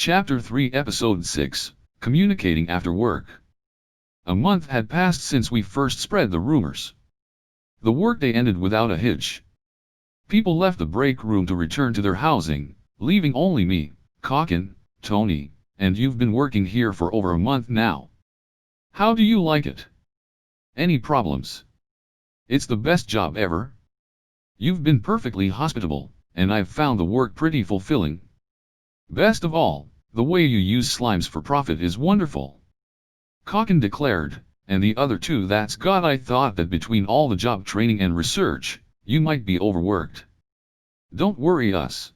Chapter 3 Episode 6, Communicating After Work. A month had passed since we first spread the rumors. The workday ended without a hitch. People left the break room to return to their housing, leaving only me, Kaken, Tony, and you've been working here for over a month now. How do you like it? Any problems? It's the best job ever. You've been perfectly hospitable, and I've found the work pretty fulfilling. Best of all, the way you use slimes for profit is wonderful. Kaken declared, and the other two, that's God, I thought that between all the job training and research, you might be overworked. Don't worry us.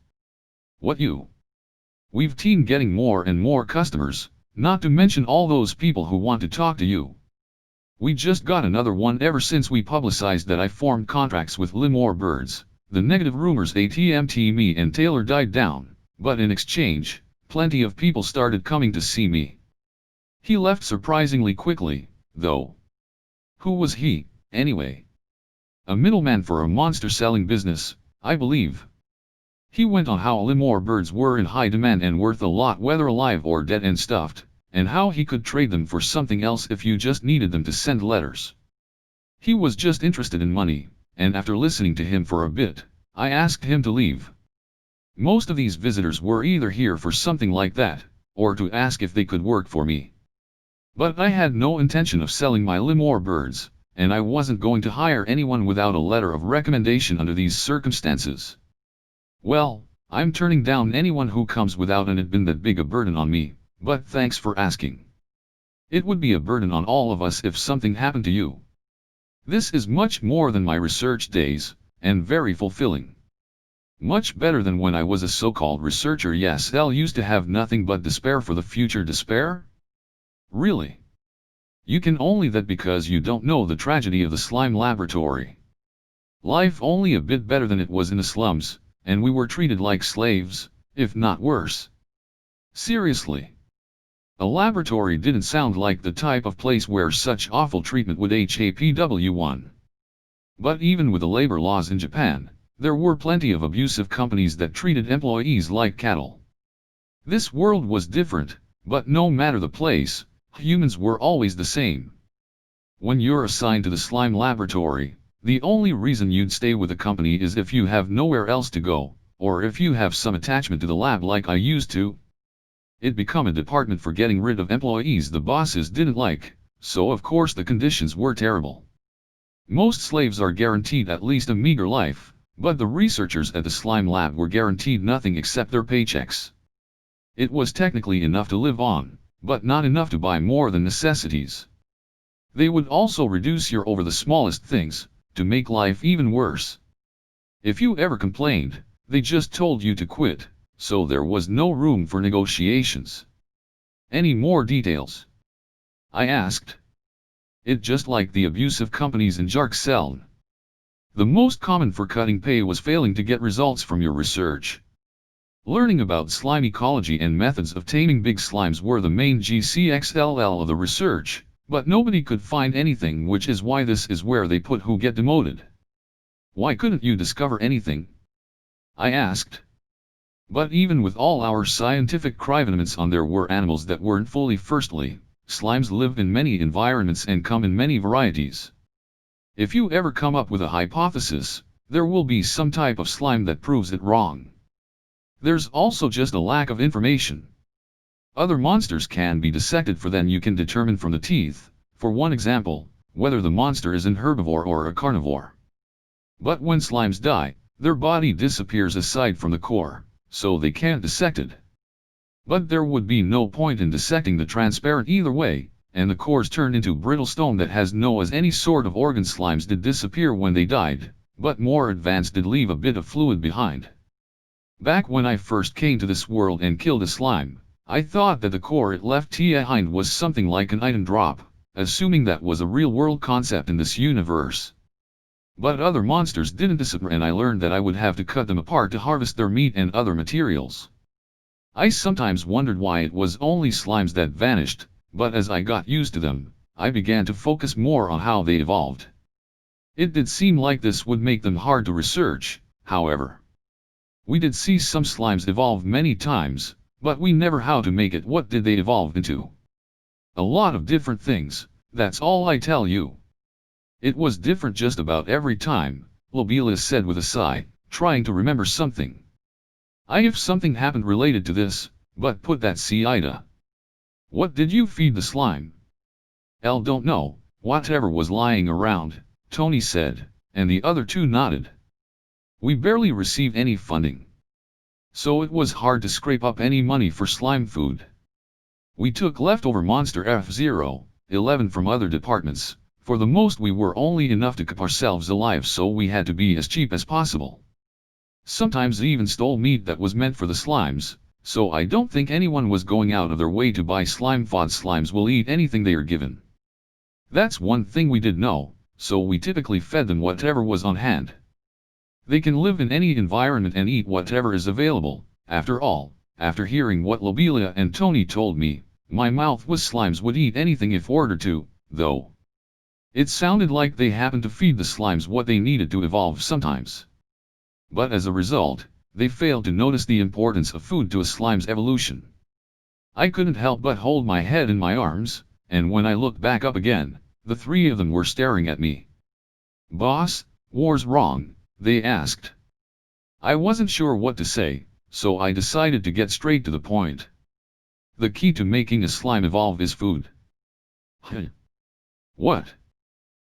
What you? We've been getting more and more customers, not to mention all those people who want to talk to you. We just got another one ever since we publicized that I formed contracts with Limor Birds. The negative rumors ATMT me and Taylor died down, but in exchange, plenty of people started coming to see me. He left surprisingly quickly, though. Who was he, anyway? A middleman for a monster-selling business, I believe. He went on how Limor birds were in high demand and worth a lot whether alive or dead and stuffed, and how he could trade them for something else if you just needed them to send letters. He was just interested in money, and after listening to him for a bit, I asked him to leave. Most of these visitors were either here for something like that, or to ask if they could work for me. But I had no intention of selling my Limor birds, and I wasn't going to hire anyone without a letter of recommendation under these circumstances. Well, I'm turning down anyone who comes without it been that big a burden on me, but thanks for asking. It would be a burden on all of us if something happened to you. This is much more than my research days, and very fulfilling. Much better than when I was a so-called researcher. Yes, I used to have nothing but despair for the future. Despair? Really? You can only that because you don't know the tragedy of the slime laboratory. Life only a bit better than it was in the slums, and we were treated like slaves, if not worse. Seriously. A laboratory didn't sound like the type of place where such awful treatment would happen. But even with the labor laws in Japan, there were plenty of abusive companies that treated employees like cattle. This world was different, but no matter the place, humans were always the same. When you're assigned to the slime laboratory, the only reason you'd stay with the company is if you have nowhere else to go, or if you have some attachment to the lab like I used to. It became a department for getting rid of employees the bosses didn't like, so of course the conditions were terrible. Most slaves are guaranteed at least a meager life, but the researchers at the slime lab were guaranteed nothing except their paychecks. It was technically enough to live on, but not enough to buy more than necessities. They would also reduce you over the smallest things, to make life even worse. If you ever complained, they just told you to quit, so there was no room for negotiations. Any more details? I asked. It just like the abusive companies in Jarkseln. The most common for cutting pay was failing to get results from your research. Learning about slime ecology and methods of taming big slimes were the main GCXLL of the research, but nobody could find anything, which is why this is where they put who get demoted. Why couldn't you discover anything? I asked. But even with all our scientific cryonements on, there were animals that weren't fully. Firstly, slimes live in many environments and come in many varieties. If you ever come up with a hypothesis, there will be some type of slime that proves it wrong. There's also just a lack of information. Other monsters can be dissected for then you can determine from the teeth, for one example, whether the monster is an herbivore or a carnivore. But when slimes die, their body disappears aside from the core, so they can't dissect it. But there would be no point in dissecting the transparent either way, and the cores turn into brittle stone that has no as any sort of organ. Slimes did disappear when they died, but more advanced did leave a bit of fluid behind. Back when I first came to this world and killed a slime, I thought that the core it left behind was something like an item drop, assuming that was a real-world concept in this universe. But other monsters didn't disappear, and I learned that I would have to cut them apart to harvest their meat and other materials. I sometimes wondered why it was only slimes that vanished, but as I got used to them, I began to focus more on how they evolved. It did seem like this would make them hard to research, however. We did see some slimes evolve many times, But we never how to make it. What did they evolve into? A lot of different things, that's all I tell you. It was different just about every time, Lobelia said with a sigh, trying to remember something. If something happened related to this, but put that see Ida. What did you feed the slime? L don't know, whatever was lying around, Tony said, and the other two nodded. We barely received any funding. So it was hard to scrape up any money for slime food. We took leftover Monster F011 from other departments. For the most we were only enough to keep ourselves alive, so we had to be as cheap as possible. Sometimes they even stole meat that was meant for the slimes, so I don't think anyone was going out of their way to buy slime fod. Slimes will eat anything they are given. That's one thing we did know, so we typically fed them whatever was on hand. They can live in any environment and eat whatever is available. After all, after hearing what Lobelia and Tony told me, my mouth was slimes would eat anything if ordered to, though. It sounded like they happened to feed the slimes what they needed to evolve sometimes. But as a result, they failed to notice the importance of food to a slime's evolution. I couldn't help but hold my head in my arms, and when I looked back up again, the three of them were staring at me. Boss, war's wrong, they asked. I wasn't sure what to say, so I decided to get straight to the point. The key to making a slime evolve is food. What?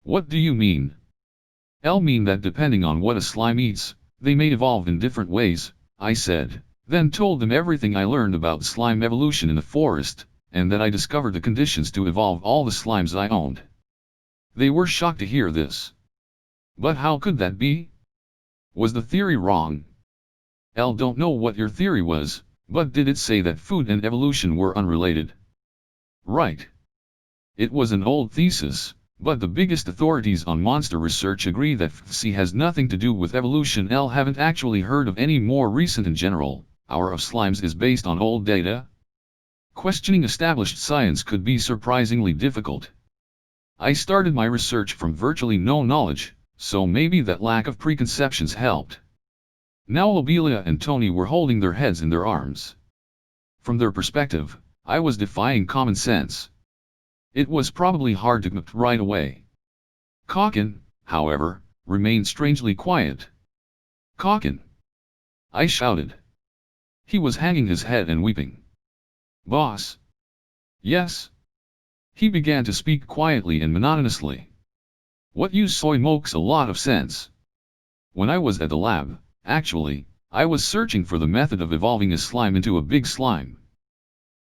What do you mean? I'll mean that depending on what a slime eats, they may evolve in different ways, I said, then told them everything I learned about slime evolution in the forest, and that I discovered the conditions to evolve all the slimes I owned. They were shocked to hear this. But how could that be? Was the theory wrong? L don't know what your theory was, but did it say that food and evolution were unrelated? Right. It was an old thesis. But the biggest authorities on monster research agree that FSI has nothing to do with evolution. L haven't actually heard of any more recent. In general, our of slimes is based on old data. Questioning established science could be surprisingly difficult. I started my research from virtually no knowledge, so maybe that lack of preconceptions helped. Now Lobelia and Tony were holding their heads in their arms. From their perspective, I was defying common sense. It was probably hard to connect right away. Kaken, however, remained strangely quiet. Kaken! I shouted. He was hanging his head and weeping. Boss? Yes? He began to speak quietly and monotonously. What you say makes a lot of sense. When I was at the lab, actually, I was searching for the method of evolving a slime into a big slime.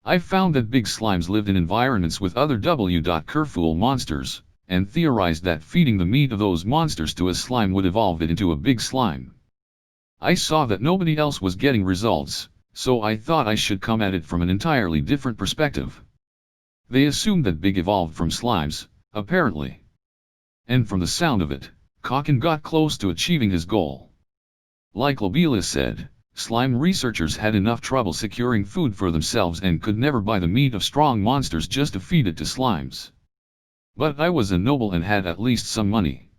I found that big slimes lived in environments with other careful monsters, and theorized that feeding the meat of those monsters to a slime would evolve it into a big slime. I saw that nobody else was getting results, so I thought I should come at it from an entirely different perspective. They assumed that big evolved from slimes, apparently. And from the sound of it, Kaken got close to achieving his goal. Like Lobelia said, slime researchers had enough trouble securing food for themselves and could never buy the meat of strong monsters just to feed it to slimes. But I was a noble and had at least some money.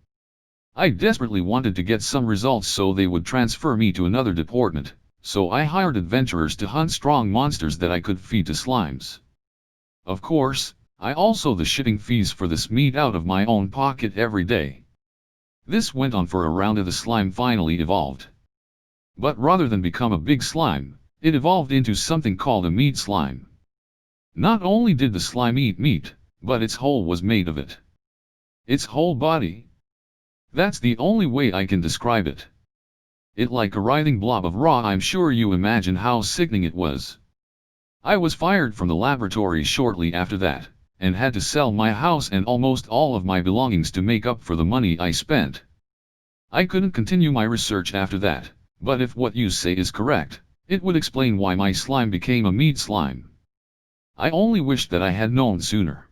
I desperately wanted to get some results so they would transfer me to another department, so I hired adventurers to hunt strong monsters that I could feed to slimes. Of course, I also the shipping fees for this meat out of my own pocket every day. This went on for around the slime finally evolved. But rather than become a big slime, it evolved into something called a meat slime. Not only did the slime eat meat, but its whole was made of it. Its whole body. That's the only way I can describe it. It like a writhing blob of raw. I'm sure you imagine how sickening it was. I was fired from the laboratory shortly after that, and had to sell my house and almost all of my belongings to make up for the money I spent. I couldn't continue my research after that. But if what you say is correct, it would explain why my slime became a meat slime. I only wished that I had known sooner.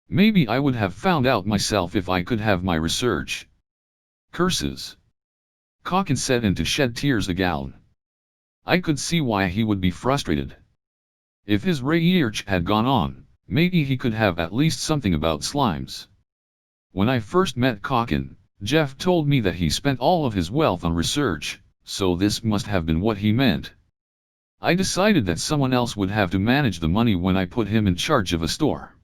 Maybe I would have found out myself if I could have my research. Curses. Kaken said and to shed tears again. I could see why he would be frustrated. If his research had gone on, maybe he could have at least something about slimes. When I first met Kaken, Jeff told me that he spent all of his wealth on research. So this must have been what he meant. I decided that someone else would have to manage the money when I put him in charge of a store.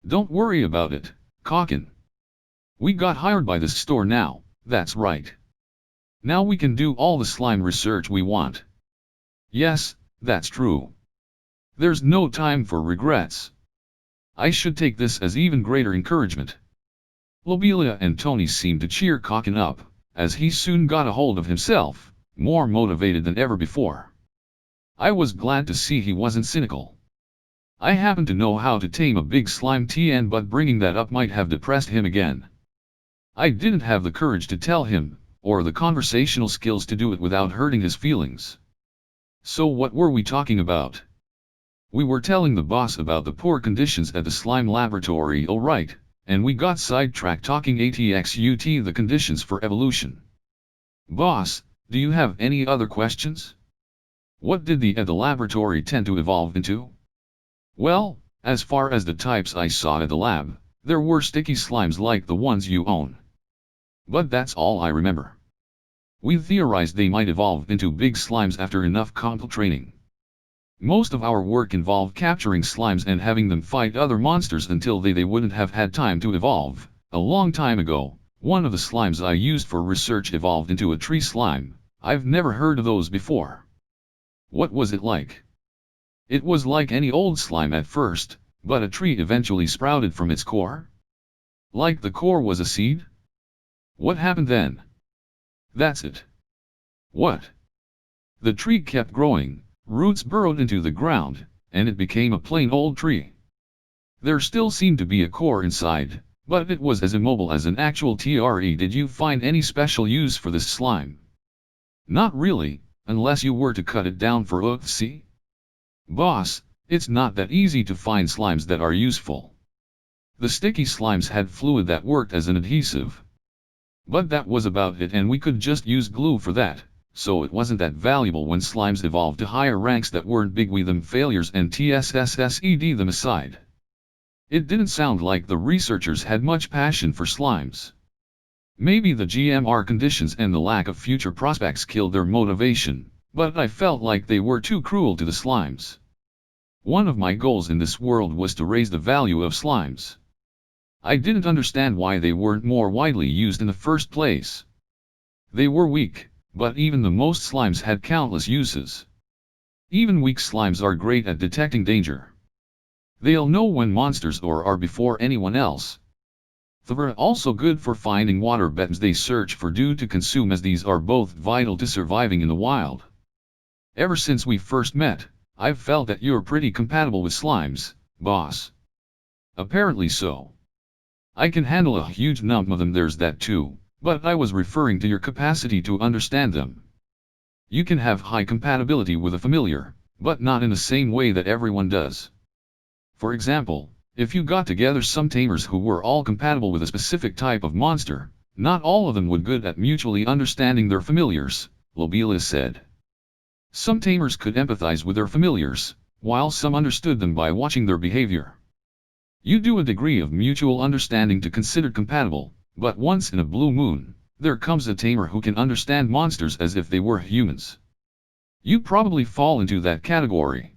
Don't worry about it, Kaken. We got hired by this store now, that's right. Now we can do all the slime research we want. Yes, that's true. There's no time for regrets. I should take this as even greater encouragement. Lobelia and Tony seemed to cheer Kaken up, as he soon got a hold of himself, more motivated than ever before. I was glad to see he wasn't cynical. I happen to know how to tame a big slime TN, but bringing that up might have depressed him again. I didn't have the courage to tell him, or the conversational skills to do it without hurting his feelings. So what were we talking about? We were telling the boss about the poor conditions at the slime laboratory, alright, and we got sidetracked talking ATXUT, the conditions for evolution. Boss, do you have any other questions? What did the laboratory tend to evolve into? Well, as far as the types I saw at the lab, there were sticky slimes like the ones you own. But that's all I remember. We theorized they might evolve into big slimes after enough compel training. Most of our work involved capturing slimes and having them fight other monsters until they wouldn't have had time to evolve. A long time ago, one of the slimes I used for research evolved into a tree slime. I've never heard of those before. What was it like? It was like any old slime at first, but a tree eventually sprouted from its core? Like the core was a seed? What happened then? That's it. What? The tree kept growing, roots burrowed into the ground, and it became a plain old tree. There still seemed to be a core inside, but it was as immobile as an actual tree. Did you find any special use for this slime? Not really, unless you were to cut it down for UFC. Boss, it's not that easy to find slimes that are useful. The sticky slimes had fluid that worked as an adhesive. But that was about it, and we could just use glue for that, so it wasn't that valuable when slimes evolved to higher ranks that weren't big. We them failures and TSSSED them aside. It didn't sound like the researchers had much passion for slimes. Maybe the GMR conditions and the lack of future prospects killed their motivation, but I felt like they were too cruel to the slimes. One of my goals in this world was to raise the value of slimes. I didn't understand why they weren't more widely used in the first place. They were weak, but even the most slimes had countless uses. Even weak slimes are great at detecting danger. They'll know when monsters are before anyone else. They're also good for finding water beds they search for due to consume, as these are both vital to surviving in the wild. Ever since we first met, I've felt that you're pretty compatible with slimes, boss. Apparently so. I can handle a huge number of them, there's that too, but I was referring to your capacity to understand them. You can have high compatibility with a familiar, but not in the same way that everyone does. For example, if you got together some tamers who were all compatible with a specific type of monster, not all of them would good at mutually understanding their familiars, Lobelia said. Some tamers could empathize with their familiars, while some understood them by watching their behavior. You do a degree of mutual understanding to consider compatible, but once in a blue moon, there comes a tamer who can understand monsters as if they were humans. You probably fall into that category.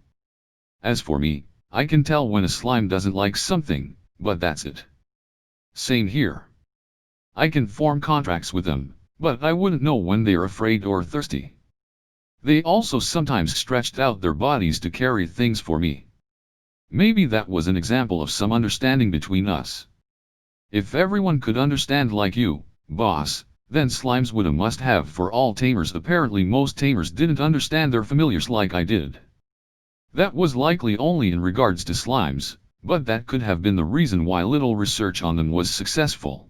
As for me, I can tell when a slime doesn't like something, but that's it. Same here. I can form contracts with them, but I wouldn't know when they're afraid or thirsty. They also sometimes stretched out their bodies to carry things for me. Maybe that was an example of some understanding between us. If everyone could understand like you, boss, then slimes would a must-have for all tamers. Apparently most tamers didn't understand their familiars like I did. That was likely only in regards to slimes, but that could have been the reason why little research on them was successful.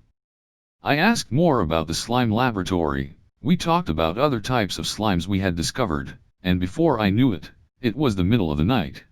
I asked more about the slime laboratory. We talked about other types of slimes we had discovered, and before I knew it, it was the middle of the night.